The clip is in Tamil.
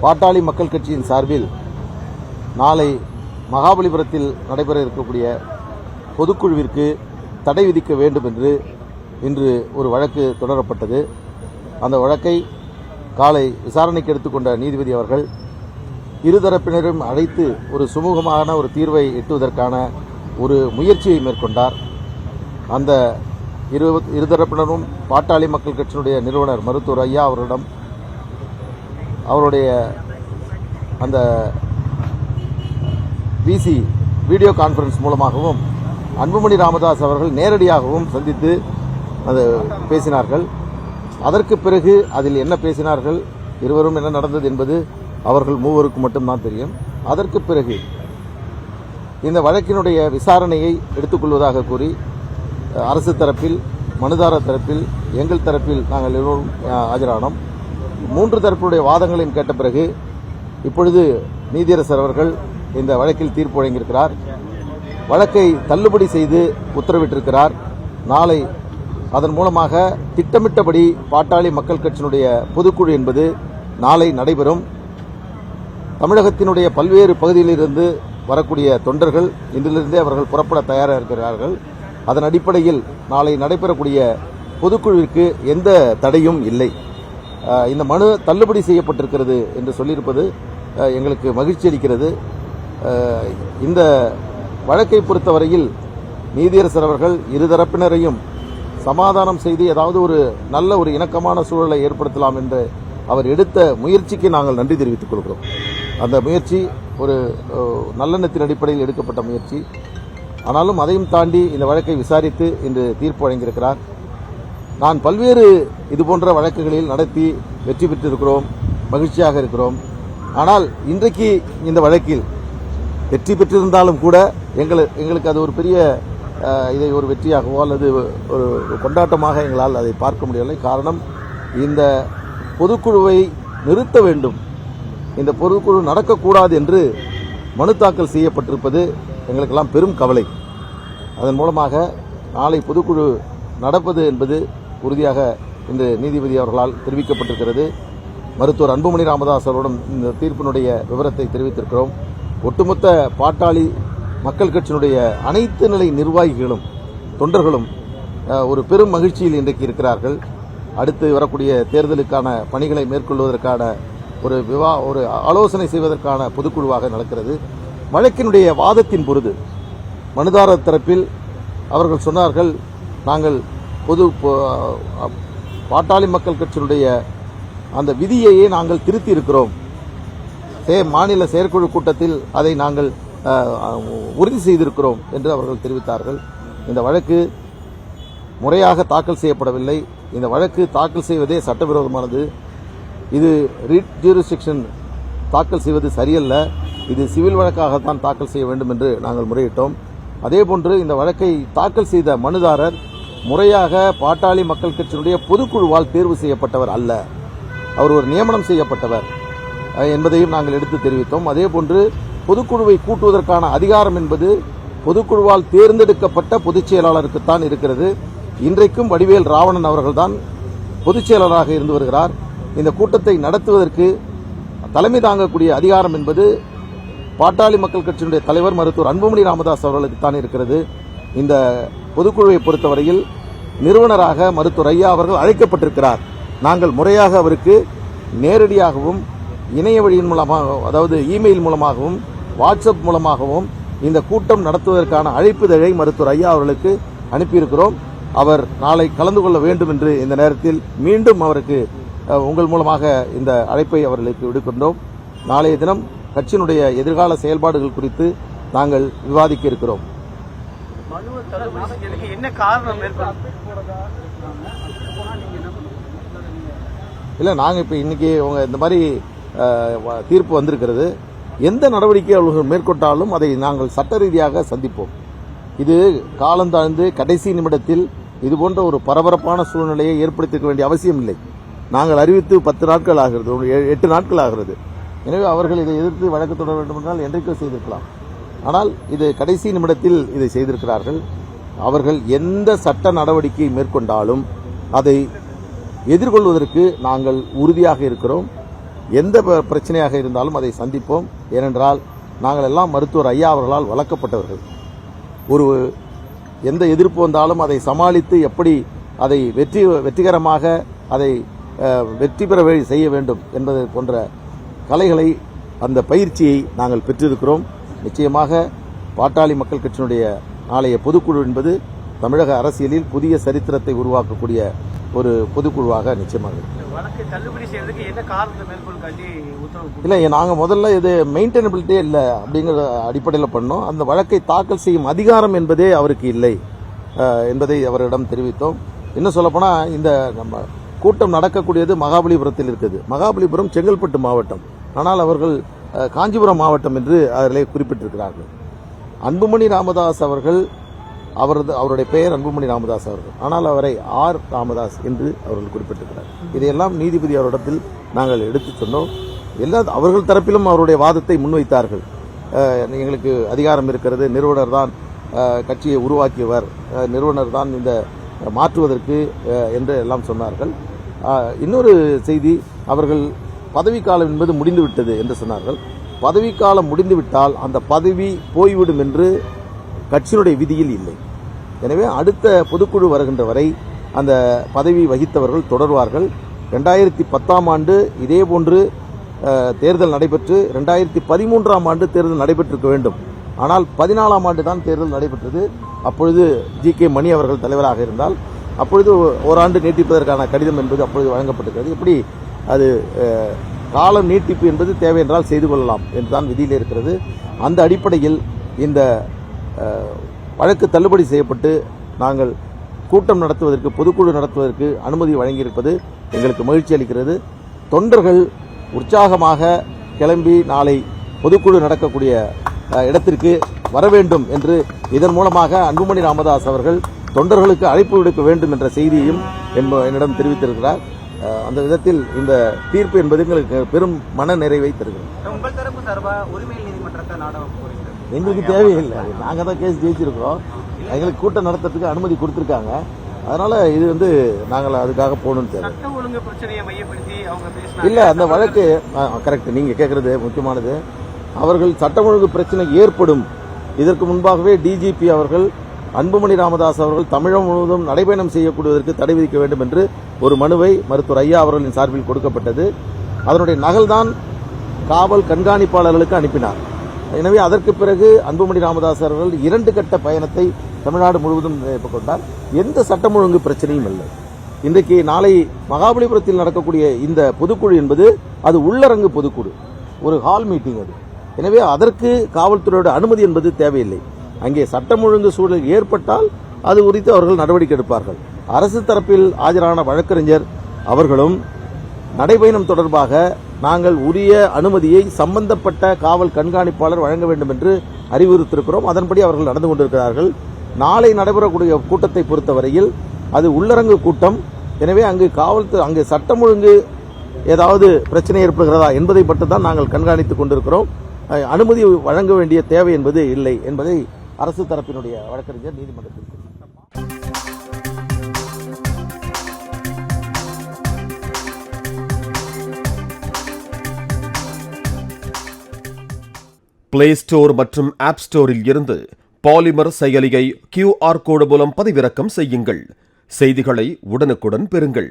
பாட்டாளி மக்கள் கட்சியின் சார்பில் நாளை மகாபலிபுரத்தில் நடைபெற இருக்கக்கூடிய பொதுக்குழுவிற்கு தடை விதிக்க வேண்டும் என்று இன்று ஒரு வழக்கு தொடரப்பட்டது. அந்த வழக்கை காலை விசாரணைக்கு எடுத்துக்கொண்ட நீதிபதி அவர்கள் இருதரப்பினரும் அழைத்து ஒரு சுமூகமான ஒரு தீர்வை எட்டுவதற்கான ஒரு முயற்சியை மேற்கொண்டார். அந்த இருதரப்பினரும் பாட்டாளி மக்கள் கட்சியினுடைய நிறுவனர் மருத்துவர் ஐயா அவரிடம் அவருடைய அந்த விசி வீடியோ கான்பரன்ஸ் மூலமாகவும் அன்புமணி ராமதாஸ் அவர்கள் நேரடியாகவும் சந்தித்து அது பேசினார்கள். அதற்கு பிறகு அதில் என்ன பேசினார்கள், இருவரும் என்ன நடந்தது என்பது அவர்கள் மூவருக்கு மட்டும்தான் தெரியும். அதற்கு பிறகு இந்த வழக்கினுடைய விசாரணையை எடுத்துக்கொள்வதாக கூறி அரசு தரப்பில், மனுதாரர் தரப்பில், எங்கள் தரப்பில் நாங்கள் எல்லோரும் ஆஜரானோம். 3 தரப்புடைய வாதங்களையும் கேட்ட பிறகு இப்பொழுது நீதியரசர் அவர்கள் இந்த வழக்கில் தீர்ப்பு வழங்கியிருக்கிறார். வழக்கை தள்ளுபடி செய்து உத்தரவிட்டிருக்கிறார். நாளை அதன் மூலமாக திட்டமிட்டபடி பாட்டாளி மக்கள் கட்சியினுடைய பொதுக்குழு என்பது நாளை நடைபெறும். தமிழகத்தினுடைய பல்வேறு பகுதிகளிலிருந்து வரக்கூடிய தொண்டர்கள் இன்றிலிருந்தே அவர்கள் புறப்பட தயாராக இருக்கிறார்கள். அதன் அடிப்படையில் நாளை நடைபெறக்கூடிய பொதுக்குழுவிற்கு எந்த தடையும் இல்லை. இந்த மனு தள்ளுபடி செய்யப்பட்டிருக்கிறது என்று சொல்லியிருப்பது எங்களுக்கு மகிழ்ச்சி அளிக்கிறது. இந்த வழக்கை பொறுத்தவரையில் நீதியரசர் அவர்கள் இருதரப்பினரையும் சமாதானம் செய்து ஏதாவது ஒரு நல்ல ஒரு இணக்கமான சூழலை ஏற்படுத்தலாம் என்று அவர் எடுத்த முயற்சிக்கு நாங்கள் நன்றி தெரிவித்துக் கொள்கிறோம். அந்த முயற்சி ஒரு நல்லெண்ணத்தின் அடிப்படையில் எடுக்கப்பட்ட முயற்சி. ஆனாலும் அதையும் தாண்டி இந்த வழக்கை விசாரித்து இன்று தீர்ப்பு வழங்கியிருக்கிறார். நான் பல்வேறு இதுபோன்ற வழக்குகளில் நடத்தி வெற்றி பெற்றிருக்கிறோம், மகிழ்ச்சியாக இருக்கிறோம். ஆனால் இன்றைக்கு இந்த வழக்கில் வெற்றி பெற்றிருந்தாலும் கூட எங்களுக்கு அது ஒரு பெரிய இதை ஒரு வெற்றியாகவோ அல்லது ஒரு கொண்டாட்டமாக எங்களால் அதை பார்க்க முடியவில்லை. காரணம், இந்த பொதுக்குழுவை நிறுத்த வேண்டும், இந்த பொதுக்குழு நடக்கக்கூடாது என்று மனு தாக்கல் செய்யப்பட்டிருப்பது எங்களுக்கெல்லாம் பெரும் கவலை. அதன் மூலமாக நாளை பொதுக்குழு நடப்பது என்பது உறுதியாக இன்று நீதிபதி அவர்களால் தெரிவிக்கப்பட்டிருக்கிறது. மருத்துவர் அன்புமணி ராமதாஸ் அவரிடம் இந்த தீர்ப்பினுடைய விவரத்தை தெரிவித்திருக்கிறோம். ஒட்டுமொத்த பாட்டாளி மக்கள் கட்சியினுடைய அனைத்து நிலை நிர்வாகிகளும் தொண்டர்களும் ஒரு பெரும் மகிழ்ச்சியில் இன்றைக்கு இருக்கிறார்கள். அடுத்து வரக்கூடிய தேர்தலுக்கான பணிகளை மேற்கொள்வதற்கான ஒரு ஆலோசனை செய்வதற்கான பொதுக்குழுவாக நடக்கிறது. வழக்கினுடைய வாதத்தின் பொழுது மனுதாரர் தரப்பில் அவர்கள் சொன்னார்கள், நாங்கள் பாட்டாளி மக்கள் கட்சியினுடைய அந்த விதியையே நாங்கள் திருத்தி இருக்கிறோம், மாநில செயற்குழு கூட்டத்தில் அதை நாங்கள் உறுதி செய்திருக்கிறோம் என்று அவர்கள் தெரிவித்தார்கள். இந்த வழக்கு முறையாக தாக்கல் செய்யப்படவில்லை. இந்த வழக்கு தாக்கல் செய்வதே சட்டவிரோதமானது. இது ரிட் ஜூரிஸ்டிக்ஷன் தாக்கல் செய்வது சரியல்ல, இது சிவில் வழக்காகத்தான் தாக்கல் செய்ய வேண்டும் என்று நாங்கள் முறையிட்டோம். அதேபோன்று இந்த வழக்கை தாக்கல் செய்த மனுதாரர் முறையாக பாட்டாளி மக்கள் கட்சியினுடைய பொதுக்குழுவால் தேர்வு செய்யப்பட்டவர் அல்ல, அவர் ஒரு நியமனம் செய்யப்பட்டவர் என்பதையும் நாங்கள் எடுத்து தெரிவித்தோம். அதேபோன்று பொதுக்குழுவை கூட்டுவதற்கான அதிகாரம் என்பது பொதுக்குழுவால் தேர்ந்தெடுக்கப்பட்ட பொதுச் செயலாளருக்குத்தான் இருக்கிறது. இன்றைக்கும் வடிவேல் ராவணன் அவர்கள்தான் பொதுச் செயலாளராக இருந்து வருகிறார். இந்த கூட்டத்தை நடத்துவதற்கு தலைமை தாங்கக்கூடிய அதிகாரம் என்பது பாட்டாளி மக்கள் கட்சியினுடைய தலைவர் மருத்துவர் அன்புமணி ராமதாஸ் அவர்களுக்குத்தான் இருக்கிறது. இந்த பொதுக்குழுவை பொறுத்தவரையில் நிறுவனராக மருத்துவர் ஐயா அவர்கள் அழைக்கப்பட்டிருக்கிறார். நாங்கள் முறையாக அவருக்கு நேரடியாகவும் இணைய வழியின் மூலமாக, அதாவது இமெயில் மூலமாகவும் வாட்ஸ்அப் மூலமாகவும் இந்த கூட்டம் நடத்துவதற்கான அழைப்புதழை மருத்துவர் ஐயா அவர்களுக்கு அனுப்பியிருக்கிறோம். அவர் நாளை கலந்து கொள்ள வேண்டும் என்று இந்த நேரத்தில் மீண்டும் அவருக்கு உங்கள் மூலமாக இந்த அழைப்பை அவர்களுக்கு விடுக்கின்றோம். நாளைய தினம் கட்சியினுடைய எதிர்கால செயல்பாடுகள் குறித்து நாங்கள் விவாதிக்க இருக்கிறோம். இல்லை, நாங்கள் இப்போ இன்னைக்கு இந்த மாதிரி தீர்ப்பு வந்திருக்கிறது. எந்த நடவடிக்கை அவர்கள் மேற்கொண்டாலும் அதை நாங்கள் சட்ட ரீதியாக சந்திப்போம். இது காலந்தாழ்ந்து கடைசி நிமிடத்தில் இதுபோன்ற ஒரு பரபரப்பான சூழ்நிலையை ஏற்படுத்திக்க வேண்டிய அவசியம் இல்லை. நாங்கள் அறிவித்து 10 நாட்கள் ஆகிறது, 8 நாட்கள் ஆகிறது. எனவே அவர்கள் இதை எதிர்த்து வழக்கு தொடர வேண்டும் என்றால் என்றைக்கோ செய்திருக்கலாம். ஆனால் இது கடைசி நிமிடத்தில் இதை செய்திருக்கிறார்கள். அவர்கள் எந்த சட்ட நடவடிக்கை மேற்கொண்டாலும் அதை எதிர்கொள்வதற்கு நாங்கள் உறுதியாக இருக்கிறோம். எந்த பிரச்சனையாக இருந்தாலும் அதை சந்திப்போம். ஏனென்றால் நாங்கள் எல்லாம் மருத்துவர் ஐயா அவர்களால் வளர்க்கப்பட்டவர்கள். எந்த எதிர்ப்பு வந்தாலும் அதை சமாளித்து எப்படி அதை வெற்றிகரமாக அதை வெற்றி பெற செய்ய வேண்டும் என்பது போன்ற கலைகளை, அந்த பயிற்சியை நாங்கள் பெற்றிருக்கிறோம். நிச்சயமாக பாட்டாளி மக்கள் கட்சியினுடைய நாளைய பொதுக்குழு என்பது தமிழக அரசியலில் புதிய சரித்திரத்தை உருவாக்கக்கூடிய ஒரு பொதுக்குழுவாக நிச்சயமாக இல்லை. நாங்கள் முதல்ல இது மெயின்டெனபிலிட்டியே இல்லை அப்படிங்கிற அடிப்படையில் பண்ணோம். அந்த வழக்கை தாக்கல் செய்யும் அதிகாரம் என்பதே அவருக்கு இல்லை என்பதை அவரிடம் தெரிவித்தோம். இன்னும் சொல்லப்போனால் இந்த நம்ம கூட்டம் நடக்கக்கூடியது மகாபலிபுரத்தில் இருக்குது. மகாபலிபுரம் செங்கல்பட்டு மாவட்டம், ஆனால் அவர்கள் காஞ்சிபுரம் மாவட்டம் என்று அதிலே குறிப்பிட்டிருக்கிறார்கள். அன்புமணி ராமதாஸ் அவர்கள், அவருடைய பெயர் அன்புமணி ராமதாஸ் அவர்கள், ஆனால் அவரை ஆர் ராமதாஸ் என்று அவர்கள் குறிப்பிட்டிருக்கிறார். இதையெல்லாம் நீதிபதி அவரிடத்தில் நாங்கள் எடுத்துச் சொன்னோம். அவர்கள் தரப்பிலும் அவருடைய வாதத்தை முன்வைத்தார்கள். எங்களுக்கு அதிகாரம் இருக்கிறது, நிறுவனர் தான் கட்சியை உருவாக்கியவர், நிறுவனர் தான் இந்த மாற்றுவதற்கு என்று எல்லாம் சொன்னார்கள். இன்னொரு செய்தி, அவர்கள் பதவிக்காலம் என்பது முடிந்துவிட்டது என்று சொன்னார்கள். பதவிக்காலம் முடிந்துவிட்டால் அந்த பதவி போய்விடும் என்று கட்சியினுடைய விதியில் இல்லை. எனவே அடுத்த பொதுக்குழு வருகின்ற வரை அந்த பதவி வகித்தவர்கள் தொடர்வார்கள். 2010ஆம் ஆண்டு இதேபோன்று தேர்தல் நடைபெற்று 2013ஆம் ஆண்டு தேர்தல் நடைபெற்றிருக்க வேண்டும். ஆனால் 14ஆம் ஆண்டு தான் தேர்தல் நடைபெற்றது. அப்பொழுது ஜி.கே. மணி அவர்கள் தலைவராக இருந்தால் அப்பொழுது ஓராண்டு நீட்டிப்பதற்கான கடிதம் என்பது அப்பொழுது வழங்கப்பட்டிருக்கிறது. இப்படி அது காலம் நீட்டிப்பு என்பது தேவை என்றால் செய்து கொள்ளலாம் என்றுதான் விதியில் இருக்கிறது. அந்த அடிப்படையில் இந்த வழக்கு தள்ளுபடி செய்யப்பட்டு நாங்கள் கூட்டம் நடத்துவதற்கு, பொதுக்குழு நடத்துவதற்கு அனுமதி வழங்கியிருப்பது எங்களுக்கு மகிழ்ச்சி அளிக்கிறது. தொண்டர்கள் உற்சாகமாக கிளம்பி நாளை பொதுக்குழு நடக்கக்கூடிய இடத்திற்கு வர வேண்டும் என்று இதன் மூலமாக அன்புமணி ராமதாஸ் அவர்கள் தொண்டர்களுக்கு அழைப்பு விடுக்க வேண்டும் என்ற செய்தியையும் என்னிடம் தெரிவித்திருக்கிறார். அந்த விதத்தில் இந்த தீர்ப்பு என்பது எங்களுக்கு பெரும் மன நிறைவை தருகிறது. எங்களுக்கு தேவையில்லை, நாங்கள் தான் கேஸ் ஜெயிச்சிருக்கோம். எங்களுக்கு கூட்டம் நடத்துறதுக்கு அனுமதி கொடுத்திருக்காங்க. அதனால இது நாங்கள் அதுக்காக போகணும்னு தேவை இல்லை. அந்த வழக்கு கரெக்ட், நீங்க கேட்கறது முக்கியமானது. அவர்கள் சட்டம் ஒழுங்கு பிரச்சனை ஏற்படும் இதற்கு முன்பாகவே டிஜிபி அவர்கள் அன்புமணி ராமதாஸ் அவர்கள் தமிழகம் முழுவதும் நடைபயணம் செய்யக்கூடியதற்கு தடை விதிக்க வேண்டும் என்று ஒரு மனுவை மருத்துவர் ஐயா அவர்களின் சார்பில் கொடுக்கப்பட்டது. அதனுடைய நகல்தான் காவல் கண்காணிப்பாளர்களுக்கு அனுப்பினார். எனவே அதற்கு பிறகு அன்புமணி ராமதாஸ் அவர்கள் 2 கட்ட பயணத்தை தமிழ்நாடு முழுவதும் மேற்கொண்டார். எந்த சட்டம் ஒழுங்கு பிரச்சனையும் இல்லை. இன்றைக்கு நாளை மகாபலிபுரத்தில் நடக்கக்கூடிய இந்த பொதுக்குழு என்பது அது உள்ளரங்கு பொதுக்குழு, ஒரு ஹால் மீட்டிங் அது. எனவே அதற்கு காவல்துறையோட அனுமதி என்பது தேவையில்லை. அங்கே சட்டம் ஒழுங்கு சூழல் ஏற்பட்டால் அது குறித்து அவர்கள் நடவடிக்கை எடுப்பார்கள். அரசு தரப்பில் ஆஜரான வழக்கறிஞர் அவர்களும் நடைபயணம் தொடர்பாக நாங்கள் உரிய அனுமதியை சம்பந்தப்பட்ட காவல் கண்காணிப்பாளர் வழங்க வேண்டும் என்று அறிவுறுத்திருக்கிறோம். அதன்படி அவர்கள் நடந்து கொண்டிருக்கிறார்கள். நாளை நடைபெறக்கூடிய கூட்டத்தை பொறுத்தவரையில் அது உள்ளரங்கு கூட்டம். எனவே அங்கு சட்டம் ஒழுங்கு ஏதாவது பிரச்சனை ஏற்படுகிறதா என்பதை மட்டும்தான் நாங்கள் கண்காணித்துக் கொண்டிருக்கிறோம். அனுமதி வழங்க வேண்டிய தேவை என்பது இல்லை என்பதை அரசு தரப்பினுடைய வழக்கறிஞர் நீதிமன்றத்தில் பிளே ஸ்டோர் மற்றும் ஆப் ஸ்டோரில் இருந்து பாலிமர் செயலியை QR கோடு மூலம் பதிவிறக்கம் செய்யுங்கள். செய்திகளை உடனுக்குடன் பெறுங்கள்.